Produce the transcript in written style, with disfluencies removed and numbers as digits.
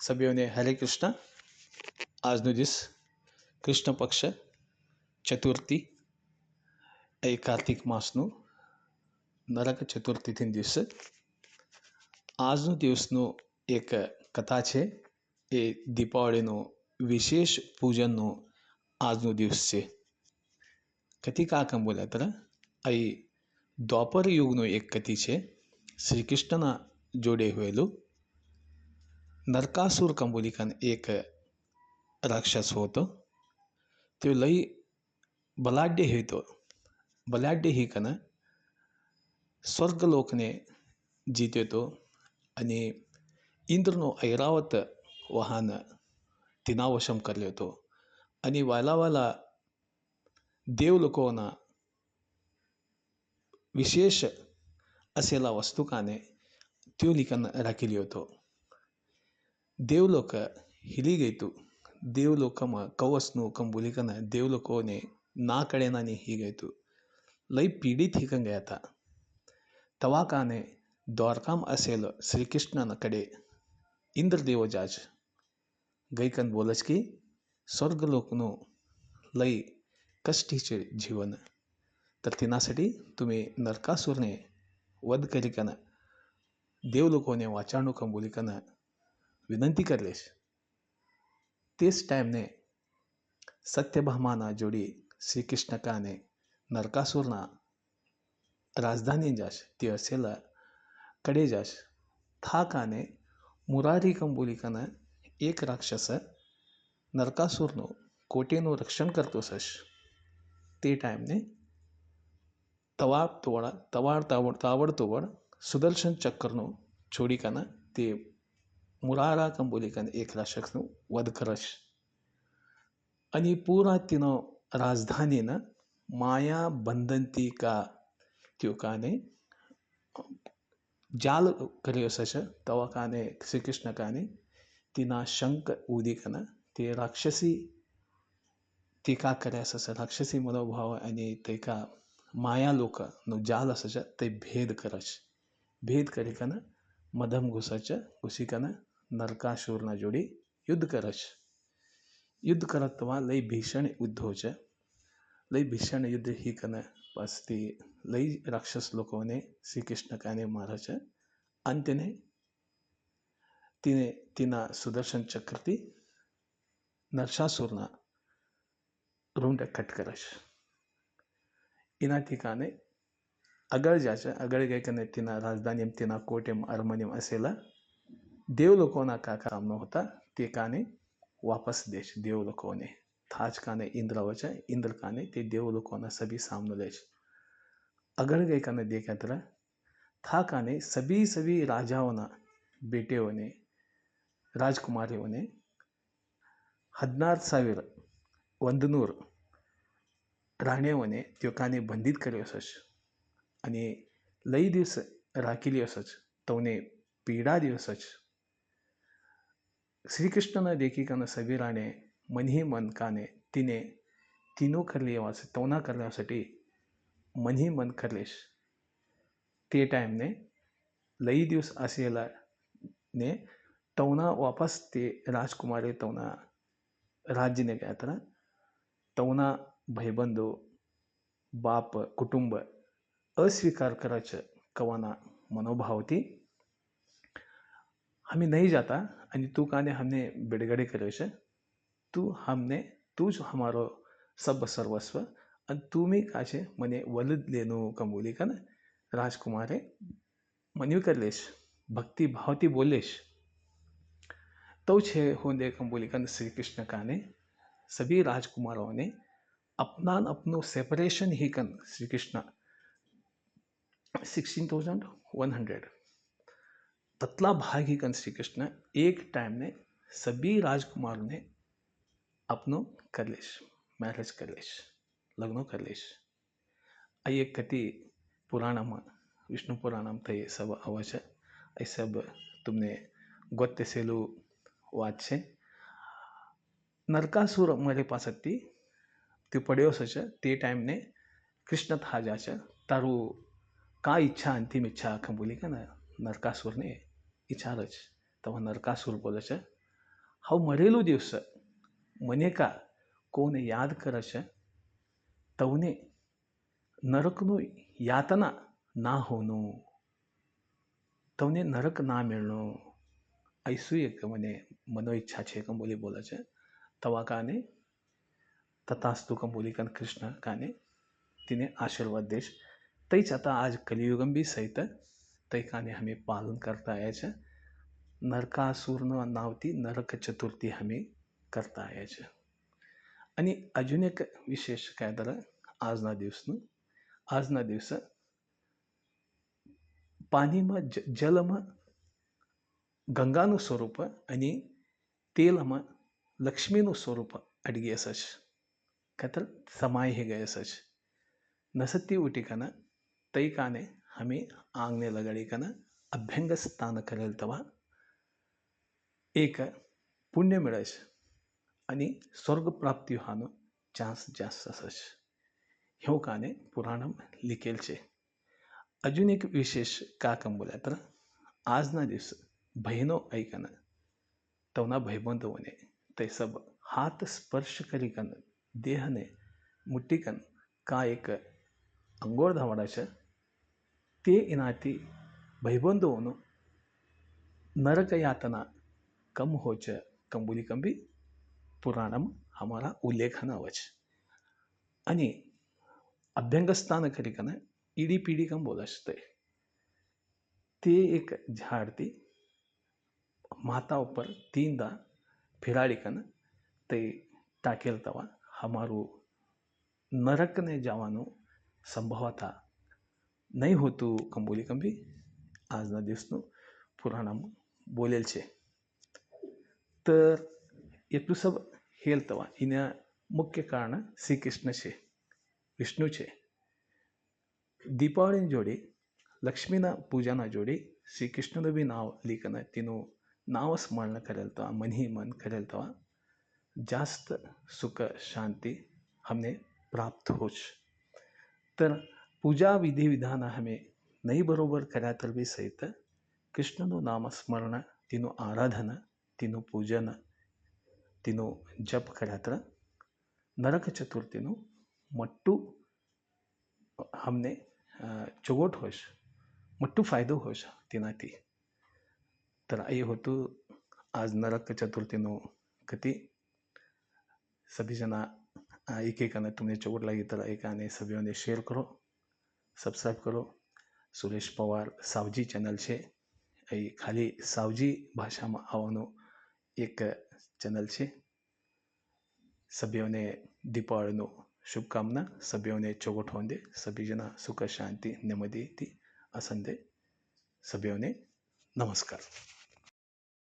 સભ્યોને હરે કૃષ્ણ. આજનો દિવસ કૃષ્ણ પક્ષ ચતુર્થી એ કાર્તિક માસનું નરક ચતુર્થીથી દિવસે આજનો દિવસનો એક કથા છે. એ દીપાવળીનો વિશેષ પૂજનનો આજનો દિવસ છે. કથિકા કામ બોલ્યા તરા અહીં દ્વાપર યુગનો એક કથિ છે. શ્રી કૃષ્ણના જોડે હોયેલું નરકાસુર કંબોલિકાન એક રાક્ષસ હોતો. તે લઈ બલાઢ્ય હતો. બલાઢ્ય ही કન સ્વર્ગલોકને જીત્યો હતો અને ઇન્દ્રનો ઐરાવત વાહન તેના વશમ કર્યો હતો અને વાલા દેવલોકોના વિશેષ અસેલા વસ્તુકાને त्यो लिखन राखिल्यो હતો. દેવલોક હિલી ગયું હતું. દેવલોકમાં કવચનું કંબોલિકન દેવલોકોને ના કળેનાની હી ગયું હતું. લઈ પીડિત હિકન ગયા હતા. તવાકાને દ્વારકામ અસેલ શ્રી કૃષ્ણના ઇન્દ્રદેવો જાજ ગઈકન બોલજ की સ્વર્ગલોકનું લઈ કષ્ટી છે જીવન. तर तिनासाठी तुम्ही नरकासुरने वध करिकन देवलोकोने वाचाणू कंबोलिकन विनंती करलेश. तेच टाइमने सत्यभामाना जोडी श्री कृष्ण काने नरकासुरना राजधानी जाश ते असेला कडे जाश था काने मुरारी कंबोलिकन एक राक्षस नरकासुरनो कोटेનું રક્ષણ કરતો સશ. તે ટાઈમને તાવડતોડ સુદર્શન ચક્રનો છોડીકાના તે મુરારા કંબોલિકન એક રાક્ષસનું વધ કરશ. અને પૂરા તેનો રાજધાનીના માયા બંધનથી કા त्यो काने जाल કર્યો સશ. તવા કાને શ્રી કૃષ્ણ કાને તેના શંક ઉદીકન તે રાક્ષસી ટીકા કર્યા સશ. રાક્ષસી મનોભાવ અને તે કા માયાલોકનો જાલ સશ તે ભેદ કરશ. ભેદ કરીકન મધમ ઘુસીકન નરકાસુરના જોડી યુદ્ધ કરશ. યુદ્ધ કરતવા લઈ ભીષણ યુદ્ધો છે. લઈ ભીષણ યુદ્ધ ही કન પાસથી લઈ રાક્ષસ લોકોને શ્રી કૃષ્ણ કાને મારે છે. અંતને તેના સુદર્શન ચક્રથી નરસાસુરના રૂંડ કટ કરશ. એના ઠिकाणे આગળ જાય છે. આગળ ગઈ કને તેના રાજધાનીમાં તેના કોટેમ અરમનેમ અસેલા દેવલોકોના કામનો હતા તે કાને વાપસ દેશ દેવલોકોને થાજ કાને इंद्र वच इंद्र काने ते देवलोकोना सभी सामने लेश. अगड़ गई काने देखा तरह था काने सभी राजाओना बेटेओने राजकुमारीओने 16,100 રાણીઓને त्यो કાને બંધિત કર્યો સચ અને લઈ દિવસ રાખી સચ તોને પીડા દિયો સચ. श्री कृष्णना देखी काने सभी राणे मन ही मन काने तिने तीनों कर लिया तोना करण्यासाठी मन ही मन करलेश. ते टाइम ने लई दिवस असेला ने तोना वापस ते राजकुमारी तोना राज्य ने गया था. तोना भाईबंधो बाप कुटुंब अस्वीकार करायचं कवाना मनोभावती हमें नहीं जाता आणि तू काने हमने बिड़गड़े करे छे. तू ज हमारो सब सर्वस्व અને તુમી કાશે મને વલદ લેનું કંબોલી કન राजकुमारे मनवी करलेश. भक्ति भावती बोलेश. तो छे होंदे कंबोली कन श्री कृष्ण काने सभी राजकुमारों ने अपनो सेपरेशन ही कन श्री कृष्ण 16,100 ततला भाग ही कन श्री कृष्ण एक टाइम ने सभी राजकुमारों ने अपनो कर लेश. मैरिज कर लेश. लग्न कर लेश. ये कति पुराणम विष्णु पुराणम थे सब अवच ये सब तुमने गोत्य सेलू वाच छे. नरकासुर मारे पासती त्यो पड्यो सच ते टाइम ने कृष्ण था जाच तारू का इच्छा अंतिम इच्छा कंबोली का नरकासुर ने इच्छा रच. तब नरकासुर बोले छे હાવ મરેલું દિવસ મને કા કોને યાદ કરે છે તવને નરકનું યાતના ના હોનું, તવને નરક ના मिळणं ऐसू एक મને मनोइच्छा છે કંબોલી બોલે છે तवा काने तथास्तु कंबोली कन कृष्ण काने तिने आशीर्वाद देश तैच आता आज कलियुगम बी सहित तै काने हमें पालन करता आया છે नरकासुरનો નાવથી નરક ચતુર્થી અમે કરતા આવ્યા છે. અને અજુન એક વિશેષ કાયદર આજના દિવસે પાણીમાં જલમાં ગંગાનું સ્વરૂપ અને તેલમાં લક્ષ્મીનું સ્વરૂપ અડગી છે કતર સમાય હે ગયે છે નસતી ઉટીકના તೈ કાને હમે આંગને લગાડીકના અભ્યંગ સ્થાન કરેલ તવા એક પુણ્ય મળે છે અને સ્વર્ગ પ્રાપ્તિ હોવાનો ચાન્સ જાસ્ત છે. ह्यो काने पुराणम लिखेल છે. अजून एक विशेष का कंबोल्या तर આજના દિવસે બહેનો ऐकन तवना भाईबंधोने ते सब हाथ स्पर्श करीकन देहने मुट्टीकन का एक अंगोळ धावडा છે તે એનાથી ભાઈબંધોનો नरक यातना कम हो છે કંબુલી કંબી પુરાણમ हमारा ઉલ્લેખન આવે છે. અને અભ્યંગસ્થાન કરીકન ઈડી પીડી કમ બોલાશે તે એક ઝાડથી માતા ઉપર તીંદા ફિરાડીકન તે ટાકેલ તવા हमाરું નરકને જવાનું સંભવતા નહીં હોતું કંબોલી કંબી આજના દિવસનું પુરાણમાં બોલેલ છે. तर એટલું સબ હેલ તવા એના મુખ્ય કારણ શ્રી કૃષ્ણ છે, વિષ્ણુ છે. દીપાવળીની જોડે લક્ષ્મીના પૂજાના જોડે શ્રી કૃષ્ણનું બી નાવ લીકન તેનું નાવ સ્મરણ કરેલ તવા મનહી મન કરેલ તવા जास्त सुख शांति हमने प्राप्त होच. तर पूजा विधी विधान हमें नहीं बरोबर કર્યા तर બી સહિત કૃષ્ણનું નામ સ્મરણ તેનું આરાધના તેનું પૂજન તેનું જપ કર્યા तर નરક ચતુર્થીનું મોટું અમને ચોગોટ હોય છે, મોટું ફાયદો હોય છે તેનાથી. तर એ હોતું आज नरक चतुर्थीનું कथी. सभी जना एक एक आने तुम्हें चोट लगी तरह एक आने सभी ने शेयर करो, सब्सक्राइब करो. सुरेश पवार सावजी चैनल છે એ ખાલી સાવજી ભાષામાં આવવાનો એક ચેનલ છે. સભ્યોને દીપાવળીનો શુભકામના. સભ્યોને ચોગોટ હોંદે, સભી જના સુખ શાંતિ નેಮ್ಮದಿથી અસંદે. સભ્યોને નમસ્કાર.